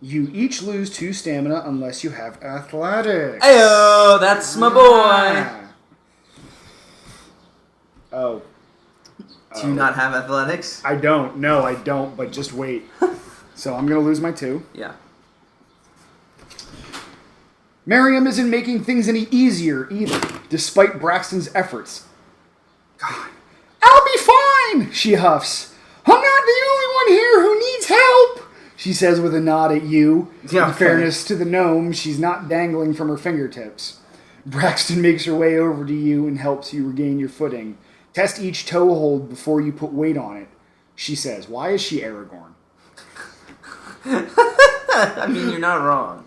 You each lose 2 stamina unless you have athletics. Ayo, that's my boy. Oh. Do you not have athletics? I don't. No, I don't, but just wait. So I'm going to lose my 2. Yeah. Miriam isn't making things any easier either, despite Braxton's efforts. God, I'll be fine, she huffs. I'm not the only one here who needs help, she says with a nod at you. Yeah, In fairness to the gnome, she's not dangling from her fingertips. Braxton makes her way over to you and helps you regain your footing. Test each toe hold before you put weight on it, she says. Why is she Aragorn? I mean, you're not wrong.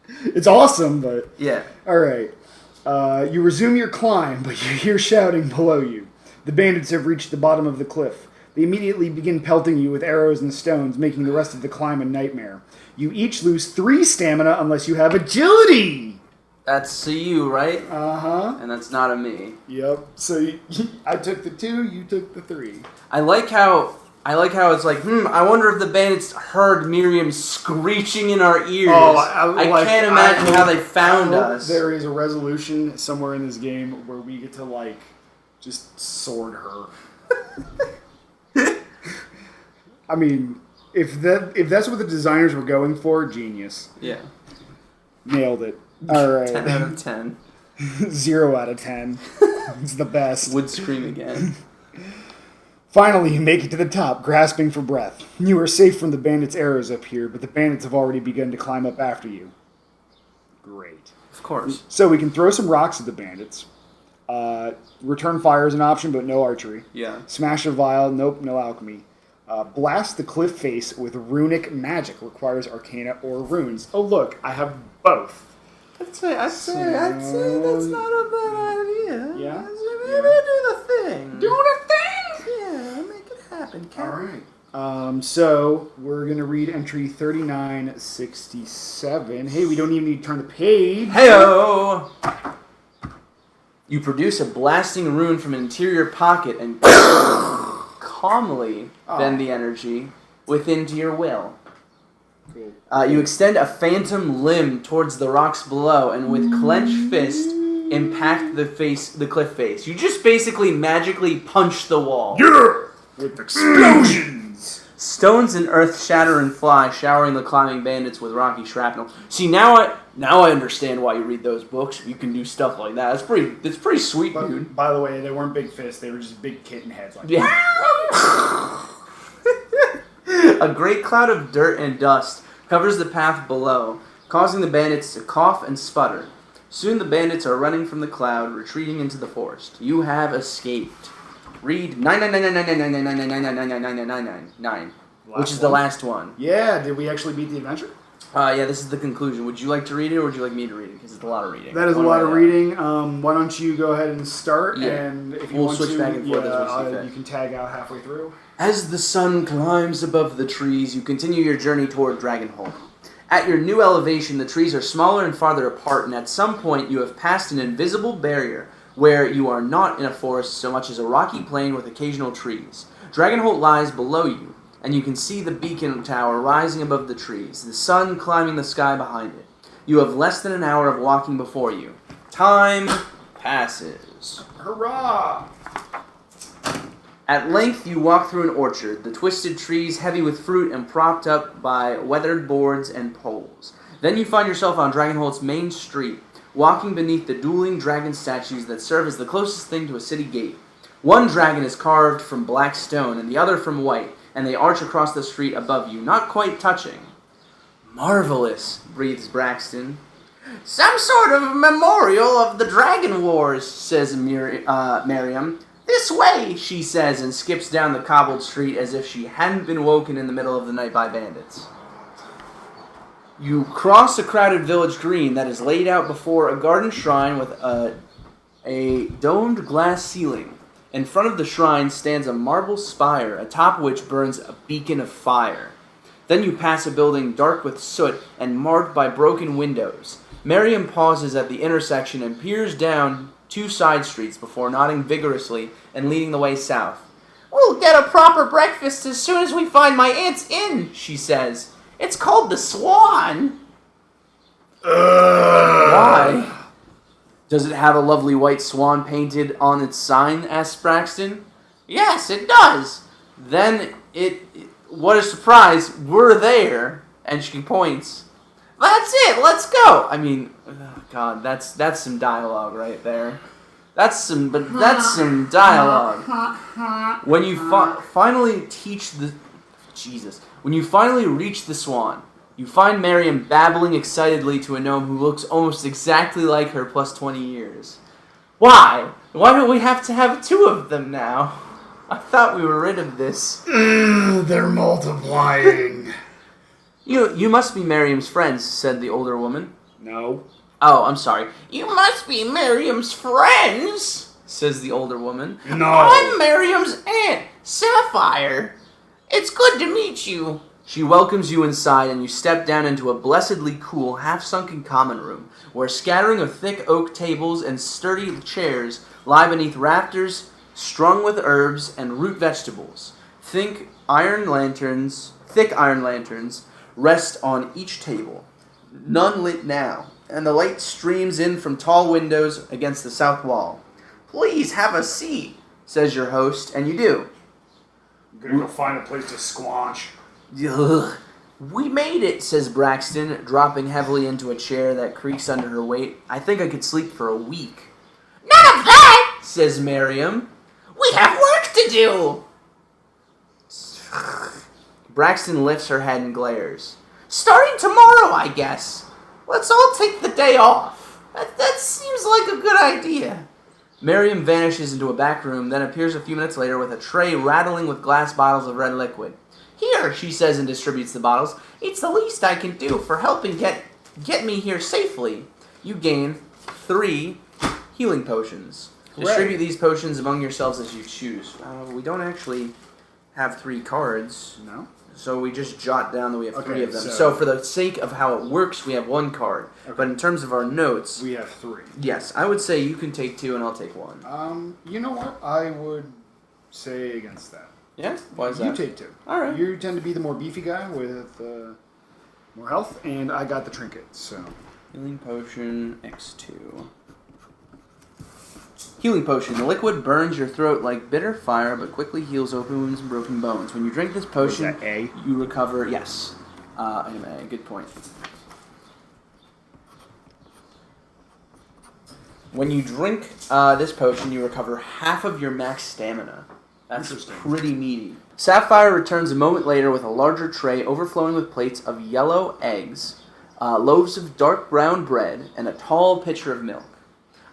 It's awesome, but... Yeah. Alright. You resume your climb, but you hear shouting below you. The bandits have reached the bottom of the cliff. They immediately begin pelting you with arrows and stones, making the rest of the climb a nightmare. You each lose 3 stamina unless you have agility! That's a you, right? Uh-huh. And that's not a me. Yep. So I took the 2, you took the 3. I like how it's like, I wonder if the bandits heard Miriam screeching in our ears. Oh, I can't imagine how they found us. There is a resolution somewhere in this game where we get to, just sword her. I mean, if that's what the designers were going for, genius. Yeah. Nailed it. All right. 10 out of 10. 0 out of 10. It's the best. Would scream again. Finally, you make it to the top, grasping for breath. You are safe from the bandits' arrows up here, but the bandits have already begun to climb up after you. Great. Of course. So we can throw some rocks at the bandits. Return fire is an option, but no archery. Yeah. Smash a vial, nope, no alchemy. Blast the cliff face with runic magic, requires arcana or runes. Oh look, I have both. I'd say that's not a bad idea. Yeah? Maybe do the thing. Do the thing! Yeah, make it happen, Cat. Alright. So we're gonna read entry 3967. Hey, we don't even need to turn the page. Heyo! You produce a blasting rune from an interior pocket and calmly bend the energy within to your will. Cool. You extend a phantom limb towards the rocks below, and with clenched fist, impact the cliff face. You just basically magically punch the wall. Yeah! With explosions! Stones and earth shatter and fly, showering the climbing bandits with rocky shrapnel. See, now I understand why you read those books. You can do stuff like that. It's pretty sweet, dude. By the way, they weren't big fists, they were just big kitten heads. Yeah. A great cloud of dirt and dust covers the path below, causing the bandits to cough and sputter. Soon the bandits are running from the cloud, retreating into the forest. You have escaped. Read 9999999999999, which is the last one. Yeah, did we actually beat the adventure? Yeah, this is the conclusion. Would you like to read it, or would you like me to read it? Because it's a lot of reading. That is a lot of reading. Why don't you go ahead and start, and if you We'll want switch to, back and forth as we see fit. you can tag out halfway through. As the sun climbs above the trees, you continue your journey toward Dragonholt. At your new elevation, the trees are smaller and farther apart, and at some point you have passed an invisible barrier where you are not in a forest so much as a rocky plain with occasional trees. Dragonholt lies below you, and you can see the beacon tower rising above the trees, the sun climbing the sky behind it. You have less than an hour of walking before you. Time passes. Hurrah! At length you walk through an orchard, the twisted trees heavy with fruit and propped up by weathered boards and poles. Then you find yourself on Dragonholt's main street, walking beneath the dueling dragon statues that serve as the closest thing to a city gate. One dragon is carved from black stone and the other from white, and they arch across the street above you, not quite touching. Marvelous, breathes Braxton. Some sort of memorial of the Dragon Wars, says Miriam. This way, she says, and skips down the cobbled street as if she hadn't been woken in the middle of the night by bandits. You cross a crowded village green that is laid out before a garden shrine with a domed glass ceiling. In front of the shrine stands a marble spire, atop which burns a beacon of fire. Then you pass a building dark with soot and marked by broken windows. Miriam pauses at the intersection and peers down 2 side streets before nodding vigorously and leading the way south. We'll get a proper breakfast as soon as we find my aunt's inn, she says. It's called the Swan. Why? Does it have a lovely white swan painted on its sign? Asks Braxton. Yes, it does. Then what a surprise, we're there. And she points. That's it, let's go. I mean, oh God, that's some dialogue right there. That's some dialogue. When you finally when you finally reach the swan, you find Miriam babbling excitedly to a gnome who looks almost exactly like her plus 20 years. Why? Why don't we have to have 2 of them now? I thought we were rid of this. They're multiplying. You must be Miriam's friends, said the older woman. No. Oh, I'm sorry, You must be Miriam's friends. says the older woman. No. I'm Miriam's aunt, Sapphire. It's good to meet you. She welcomes you inside, and you step down into a blessedly cool, half-sunken common room, where a scattering of thick oak tables and sturdy chairs lie beneath rafters strung with herbs and root vegetables. Thick iron lanterns rest on each table, none lit now, and the light streams in from tall windows against the south wall. Please have a seat, says your host, and you do. I'm gonna go find a place to squanch. Ugh. We made it, says Braxton, dropping heavily into a chair that creaks under her weight. I think I could sleep for a week. None of that, Says Miriam. we have work to do. Braxton lifts her head and glares. Starting tomorrow, I guess. Let's all take the day off. That seems like a good idea. Miriam vanishes into a back room, then appears a few minutes later with a tray rattling with glass bottles of red liquid. Here, She says and distributes the bottles. it's the least I can do for helping get me here safely. You gain 3 healing potions. Hooray. Distribute these potions among yourselves as you choose. We don't actually have 3 cards, No? so we just jot down that we have 3 Okay, of them. so- So for the sake of how it works, we have 1 card. Okay. But in terms of our notes, We have 3. yes, I would say you can take 2 and I'll take 1. You know what? I would say against that. Yeah? Why is You that? take 2. All right. You tend to be the more beefy guy with more health, and I got the trinkets, so. Healing potion X2. Healing potion. The liquid burns your throat like bitter fire, but quickly heals open wounds and broken bones. When you drink this potion, Was that A? you recover. Yes, item A. Good point. When you drink this potion, you recover half of your max stamina. That's Interesting. pretty meaty. Sapphire returns a moment later with a larger tray overflowing with plates of yellow eggs, loaves of dark brown bread, and a tall pitcher of milk.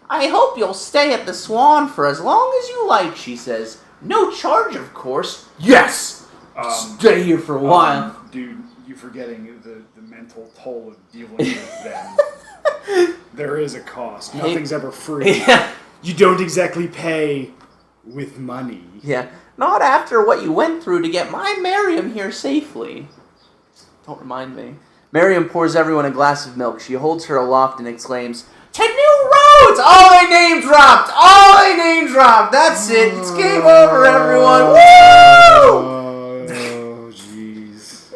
I hope you'll stay at the Swan for as long as you like, she says. No charge, of course. Yes! Stay here for a while. Dude, you're forgetting the mental toll of dealing with them. There is a cost. Nothing's ever free. Yeah. You don't exactly pay with money. Yeah. Not after what you went through to get my Miriam here safely. Don't remind me. Miriam pours everyone a glass of milk. She holds her aloft and exclaims, "To new roads! All I name dropped! All I name dropped! That's it! It's game over, everyone! Woo!" Oh, jeez.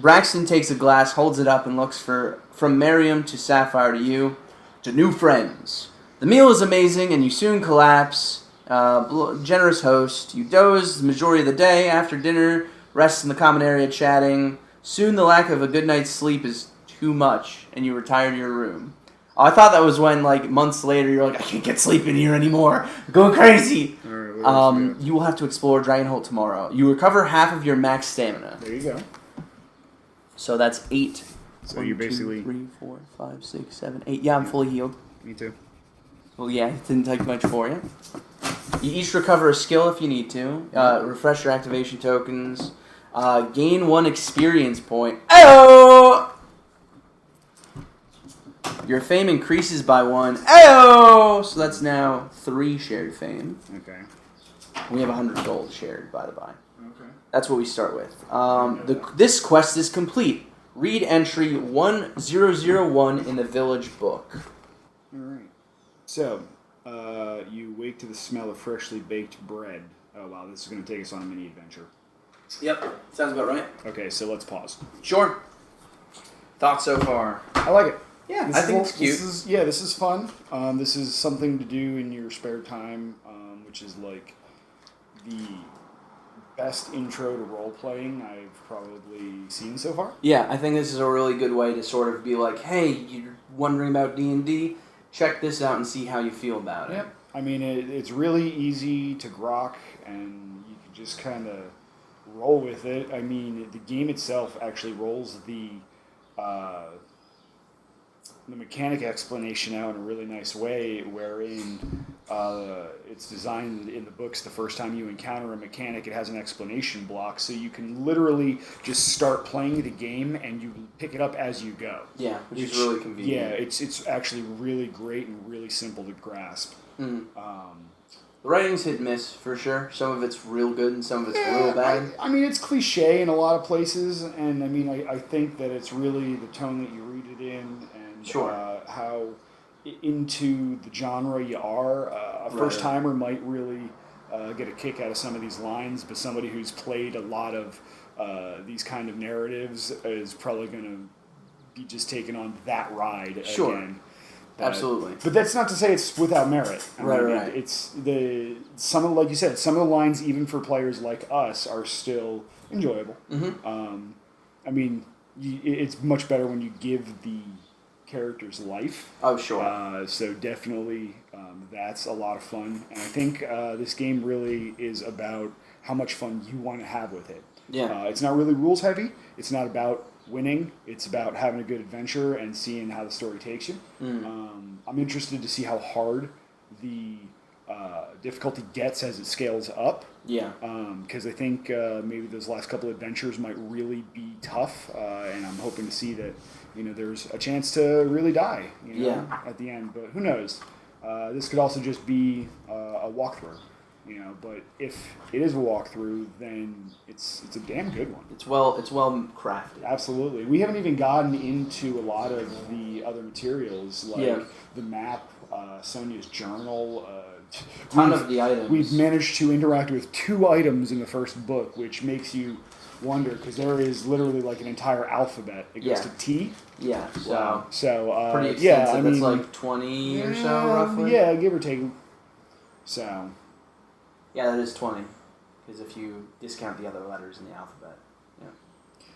Braxton takes a glass, holds it up, and looks from Miriam to Sapphire to you, to new friends. The meal is amazing, and you soon collapse. Generous host. You doze the majority of the day. After dinner, rest in the common area chatting. Soon the lack of a good night's sleep is too much, and you retire to your room. Oh, I thought that was when, like, months later, you're like, I can't get sleep in here anymore. I'm going crazy. All right, what else we got? You will have to explore Dragonholt tomorrow. You recover half of your max stamina. There you go. So that's 8. So you're basically... 2, 3, 4, 5, 6, 7, 8. Yeah, I'm fully healed. Me too. Well, yeah, it didn't take much for you. You each recover a skill if you need to. Refresh your activation tokens. Gain 1 experience point. Ayo! Your fame increases by 1. Ayo! So that's now 3 shared fame. Okay. We have 100 gold shared, by the by. Okay. That's what we start with. This quest is complete. Read entry 1001 in the village book. All right. So, you wake to the smell of freshly baked bread. Oh, wow, this is going to take us on a mini adventure. Yep, sounds about right. Okay, so let's pause. Sure. Thoughts so far? I like it. Yeah, I think it's cute. This is fun. This is something to do in your spare time, which is like the best intro to role-playing I've probably seen so far. Yeah, I think this is a really good way to sort of be like, hey, you're wondering about D&D? Check this out and see how you feel about it. Yep. I mean, it's really easy to grok, and you can just kind of roll with it. I mean, the game itself actually rolls the mechanic explanation out in a really nice way, wherein it's designed in the books the first time you encounter a mechanic, it has an explanation block, so you can literally just start playing the game and you pick it up as you go. Yeah, which is really convenient. Yeah, it's actually really great and really simple to grasp. Mm. The writing's hit and miss, for sure. Some of it's real good and some of it's real bad. I mean, it's cliche in a lot of places, and I mean, I think that it's really the tone that you read it in, and sure. How into the genre you are. A first-timer might really get a kick out of some of these lines, but somebody who's played a lot of these kind of narratives is probably going to be just taking on that ride again. Absolutely. But that's not to say it's without merit. I mean, right. It's like you said, some of the lines, even for players like us, are still enjoyable. Mm-hmm. I mean, it's much better when you give the characters life. Oh, sure. So definitely, that's a lot of fun. And I think this game really is about how much fun you want to have with it. Yeah. It's not really rules heavy. It's not about winning. It's about having a good adventure and seeing how the story takes you. I'm interested to see how hard the difficulty gets as it scales up. Yeah. Because I think maybe those last couple adventures might really be tough, and I'm hoping to see that there's a chance to really die at the end. But who knows? This could also just be a walkthrough. But if it is a walkthrough, then it's a damn good one. It's well crafted. Absolutely. We haven't even gotten into a lot of the other materials, like the map, Sonia's journal. Ton of the items. We've managed to interact with 2 items in the first book, which makes you wonder, because there is literally like an entire alphabet. It goes to T. Yeah. So pretty extensive. yeah, I mean, that's like 20 or so, roughly. Yeah, give or take. So. Yeah, that is 20, because if you discount the other letters in the alphabet. Yeah.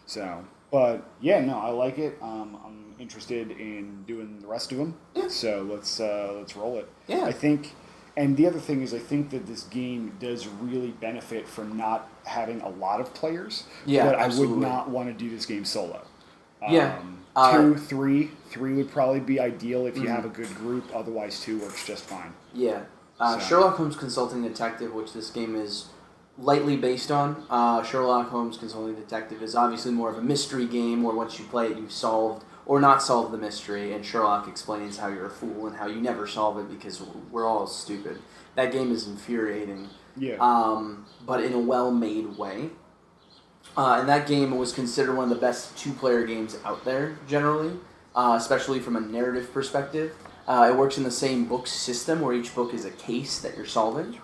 So, but yeah, no, I like it. I'm interested in doing the rest of them. Yeah. So let's roll it. Yeah. I think, and the other thing is, I think that this game does really benefit from not having a lot of players. Yeah, but absolutely. I would not want to do this game solo. Yeah. 2, 3 would probably be ideal if you have a good group. Otherwise, 2 works just fine. Yeah. Sherlock Holmes Consulting Detective, which this game is lightly based on. Sherlock Holmes Consulting Detective is obviously more of a mystery game where once you play it, you've solved or not solved the mystery, and Sherlock explains how you're a fool and how you never solve it because we're all stupid. That game is infuriating. Yeah. But in a well-made way. And that game was considered one of the best 2-player games out there, generally, especially from a narrative perspective. It works in the same book system where each book is a case that you're solving.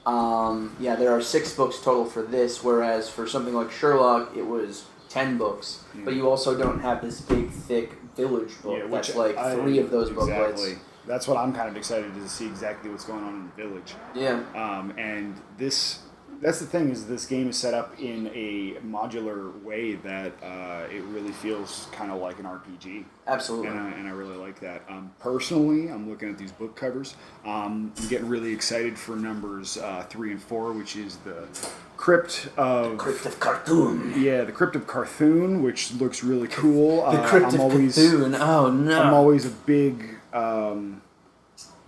There are 6 books total for this, whereas for something like Sherlock, it was 10 books. Yeah. But you also don't have this big, thick village book. Yeah, that's like 3 of those booklets. Exactly. That's what I'm kind of excited to see exactly what's going on in the village. Yeah. And that's the thing, is this game is set up in a modular way that it really feels kind of like an RPG. Absolutely. And I really like that. Personally, I'm looking at these book covers. I'm getting really excited for numbers 3 and 4, which is the Crypt of Carthun. Yeah, the Crypt of Carthun, which looks really cool. The Crypt of Carthun. Oh no! I'm always a big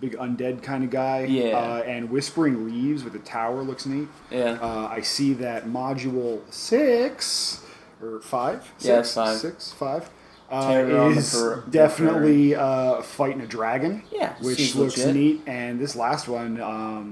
undead kind of guy. Yeah. And Whispering Leaves with a tower looks neat. Yeah. I see that module 6 or 5. 6, 5. 6, 5. Terror on the is per- definitely fighting a dragon. Yeah, which seems looks legit. neat. And this last one,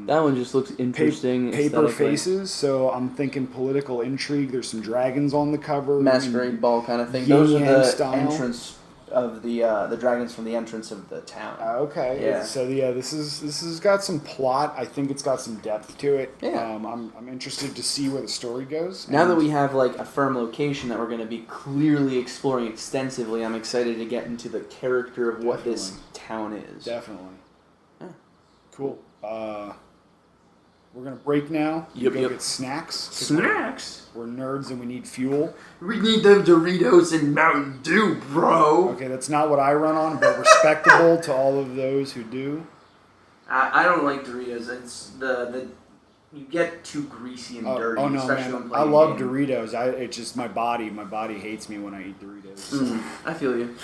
That one just looks interesting. paper aesthetically. faces. So I'm thinking political intrigue. There's some dragons on the cover. Masquerade ball kind of thing. Yin Those are Yang the style. entrance of the dragons from the entrance of the town. Okay. Yeah. So yeah, this has got some plot. I think it's got some depth to it. Yeah. I'm interested to see where the story goes. Now that And we have like a firm location that we're going to be clearly exploring extensively, I'm excited to get into the character of what this town is. definitely. Yeah. Cool. We're gonna break now. Yep, Go yep. get snacks. 'cause Snacks. We're nerds and we need fuel. We need them Doritos and Mountain Dew, bro. Okay, that's not what I run on, but respectable to all of those who do. I don't like Doritos. It's the you get too greasy and dirty, Oh no, especially when man! playing I love a game. Doritos. It's just my body. My body hates me when I eat Doritos. I feel you.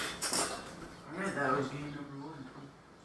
Alright, that was game number